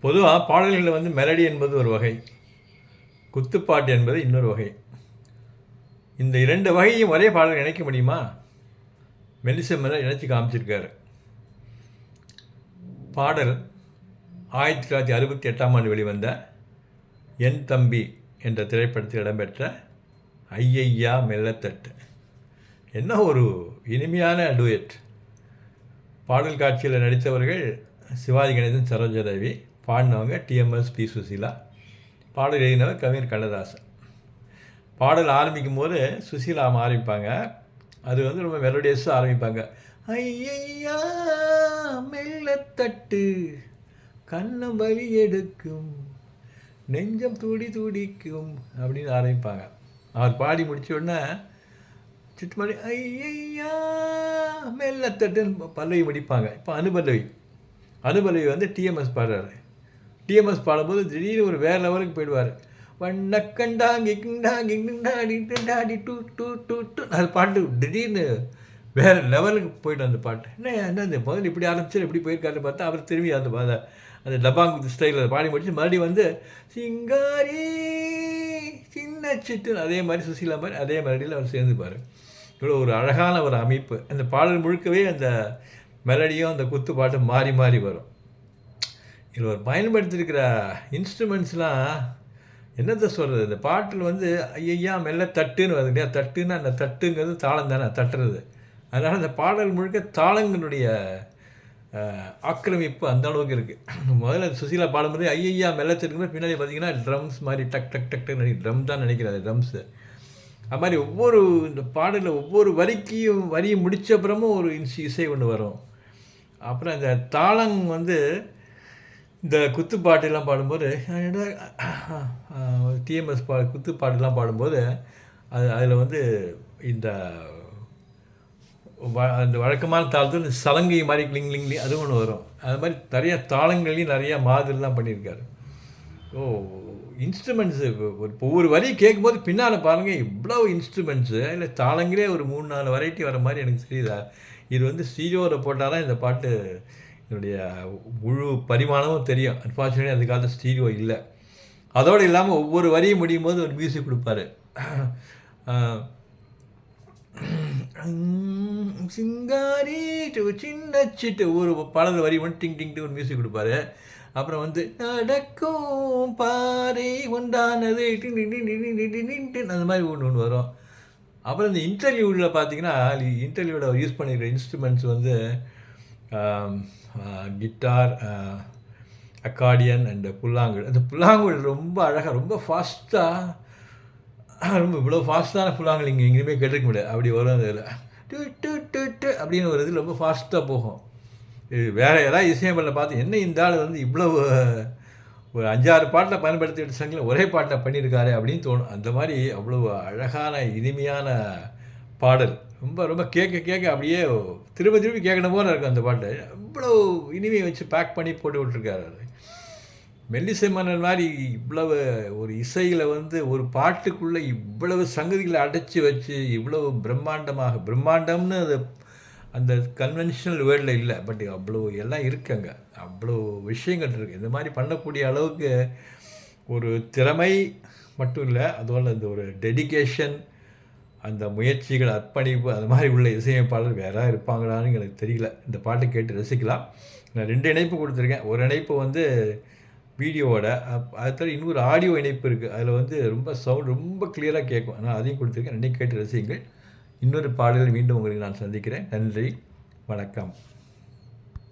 பொதுவாக பாடல்களில் வந்து மெலடி என்பது ஒரு வகை, குத்துப்பாட்டு என்பது இன்னொரு வகை. இந்த இரண்டு வகையும் ஒரே பாடல் இணைக்க முடியுமா? மெல்லிசெம்மனர் இணைச்சி காமிச்சிருக்காரு. பாடல் 1968ஆம் ஆண்டு வெளிவந்த என் தம்பி என்ற திரைப்படத்தில் இடம்பெற்ற ஐயையா மெல்லத்தட்டு. என்ன ஒரு இனிமையான டூயட். பாடல் காட்சியில் நடித்தவர்கள் சிவாஜி கணேசன், சரோஜாதேவி. பாடினவங்க டிஎம்எஸ் பி சுசீலா. பாடல் எழுதினவர் கவிஞர் கண்ணதாசன். பாடல் ஆரம்பிக்கும் போது சுசீலா ஆரம்பிப்பாங்க. அது வந்து ரொம்ப மெலோடியஸாக ஆரம்பிப்பாங்க. ஐயையா மெல்லத்தட்டு கண்ணம் வலி எடுக்கும் நெஞ்சம் துடி துடிக்கும் அப்படின்னு ஆரம்பிப்பாங்க. அவர் பாடி முடித்த உடனே சிட்டுமாடி ஐயையா மெல்லத்தட்டுன்னு பல்லவி முடிப்பாங்க. இப்போ அனுபல்லவி வந்து டிஎம்எஸ் பாடுறாரு. டிஎம்எஸ் பாடும்போது திடீர்னு ஒரு வேறு லெவலுக்கு போயிடுவார். வண்ணக்கண்டாங்கி டூ டூ டூ டூ அது பாட்டு திடீர்னு வேறு லெவலுக்கு போய்ட்டு அந்த பாட்டு என்ன இந்த முதல்ல இப்படி ஆரம்பிச்சு இப்படி போயிருக்காருன்னு பார்த்தா அவர் திரும்பி அந்த டப்பாங்குத்து ஸ்டைலில் பாடி முடிச்சு மறுபடியும் வந்து சிங்காரி சின்ன சிட்டு அதே மாதிரி சுசீலா மாதிரி அதே மெலடியில் அவர் சேர்ந்துப்பார். இவ்வளோ ஒரு அழகான ஒரு அமைப்பு. அந்த பாடல் முழுக்கவே அந்த மெலடியும் அந்த குத்து பாட்டும் மாறி மாறி வரும். இதில் ஒரு பயன்படுத்தியிருக்கிற இன்ஸ்ட்ருமெண்ட்ஸ்லாம் என்னத்தை சொல்கிறது, இந்த பாட்டில் வந்து ஐயா மெல்ல தட்டுன்னு வருது இல்லையா? தட்டுன்னா அந்த தட்டுங்கிறது தாளம் தானே, தட்டுறது. அதனால் அந்த பாடல் முழுக்க தாளங்களுடைய ஆக்கிரமிப்பு அந்த அளவுக்கு இருக்குது. முதல்ல சுசீலா பாடும்போது ஐயா மெல்ல தட்டுக்கும்போது பின்னாடி பார்த்தீங்கன்னா ட்ரம்ஸ் மாதிரி டக் டக் டக் டக் ட்ரம் தான் நினைக்கிறாரு, ட்ரம்ஸு. அது மாதிரி ஒவ்வொரு இந்த பாடலில் ஒவ்வொரு வரியை முடித்த அப்புறமும் ஒரு இசை ஒன்று வரும். அப்புறம் இந்த தாளம் வந்து இந்த குத்துப்பாட்டெல்லாம் பாடும்போது டிஎம்எஸ் குத்துப்பாட்டெல்லாம் பாடும்போது அதில் வந்து இந்த அந்த வழக்கமான தாளத்தில் இந்த சலங்கை மாதிரி கிளிங்லிங்லி அது ஒன்று வரும். அது மாதிரி நிறையா தாளங்கள்லையும் நிறையா மாதிரிலாம் பண்ணியிருக்காரு. இன்ஸ்ட்ருமெண்ட்ஸு ஒவ்வொரு வரியை கேட்கும்போது பின்னால் பாருங்கள் இவ்வளோ இன்ஸ்ட்ருமெண்ட்ஸு இல்லை தாளங்களே ஒரு 3-4 வெரைட்டி வர மாதிரி எனக்கு தெரியுதா. இது வந்து ஸ்டீரியோவில் போட்டால் தான் இந்த பாட்டு என்னுடைய முழு பரிமாணமும் தெரியும். அன்ஃபார்ச்சுனேட்லி அந்த காலத்தில் ஸ்டீரியோ இல்லை. அதோடு இல்லாமல் ஒவ்வொரு வரியும் முடியும் போது ஒரு மியூசிக் கொடுப்பாரு. சிங்காரி சின்ன சிட்டு ஒரு பாடல் வரி மட்டும் டிங் டிங்ட்டு ஒரு மியூசிக் கொடுப்பாரு. அப்புறம் வந்து நடக்கும் பாறை உண்டானது அந்த மாதிரி ஒன்று வரும். அப்புறம் இந்த இன்டர்வியூவில் பார்த்தீங்கன்னா இன்டர்வியூவில் யூஸ் பண்ணிக்கிற இன்ஸ்ட்ருமெண்ட்ஸ் வந்து கிட்டார், அக்கார்டியன் அண்டு புல்லாங்குழல். அந்த புல்லாங்குழல் ரொம்ப அழகாக ரொம்ப ஃபாஸ்ட்டாக ரொம்ப இவ்வளோ ஃபாஸ்ட்டான புல்லாங்குழல் இங்கே எங்கேயுமே கேட்டிருக்க முடியாது. அப்படி வரும். அதில் டு டு டு டு அப்படின்னு ஒரு இது ரொம்ப ஃபாஸ்ட்டாக போகும். இது வேறு ஏதாவது இசையமைப்பில் பார்த்து என்ன இந்த ஆள் வந்து இவ்வளவு ஒரு 5-6 பாட்டில் பயன்படுத்திட்டு சங்கில் ஒரே பாட்டில் பண்ணியிருக்காரு அப்படின்னு தோணும். அந்த மாதிரி அவ்வளோ அழகான இனிமையான பாடல். ரொம்ப ரொம்ப கேட்க அப்படியே திரும்பி கேட்கணும் போல இருக்கும் அந்த பாட்டு. இவ்வளோ இனிமையை வச்சு பேக் பண்ணி போட்டு விட்டுருக்காரு. அது மெல்லிசெம்மனர் மாதிரி இவ்வளவு ஒரு இசையில் வந்து ஒரு பாட்டுக்குள்ளே இவ்வளவு சங்கதிகளை அடைச்சி வச்சு இவ்வளவு பிரம்மாண்டம்னு அது அந்த கன்வென்ஷனல் வேர்டில் இல்லை. பட் அவ்வளோ எல்லாம் இருக்குங்க, அவ்வளோ விஷயங்கள் இருக்குது. இந்த மாதிரி பண்ணக்கூடிய அளவுக்கு ஒரு திறமை மட்டும் இல்லை, அதோட அந்த ஒரு டெடிகேஷன், அந்த முயற்சிகள், அர்ப்பணிப்பு, அது மாதிரி உள்ள இசையமைப்பாளர் வேறு இருப்பாங்களான்னு எனக்கு தெரியல. இந்த பாட்டை கேட்டு ரசிக்கலாம். நான் 2 இணைப்பு கொடுத்துருக்கேன். ஒரு இணைப்பு வந்து வீடியோவோட, அது தவிர இன்னொரு ஆடியோ இணைப்பு இருக்குது. அதில் வந்து ரொம்ப சவுண்ட் ரொம்ப கிளியராக கேட்கும். ஆனால் அதையும் கொடுத்துருக்கேன். 2 கேட்டு ரசியுங்கள். இன்னொரு பாடலில் மீண்டும் உங்களுக்கு நான் சந்திக்கிறேன். நன்றி, வணக்கம்.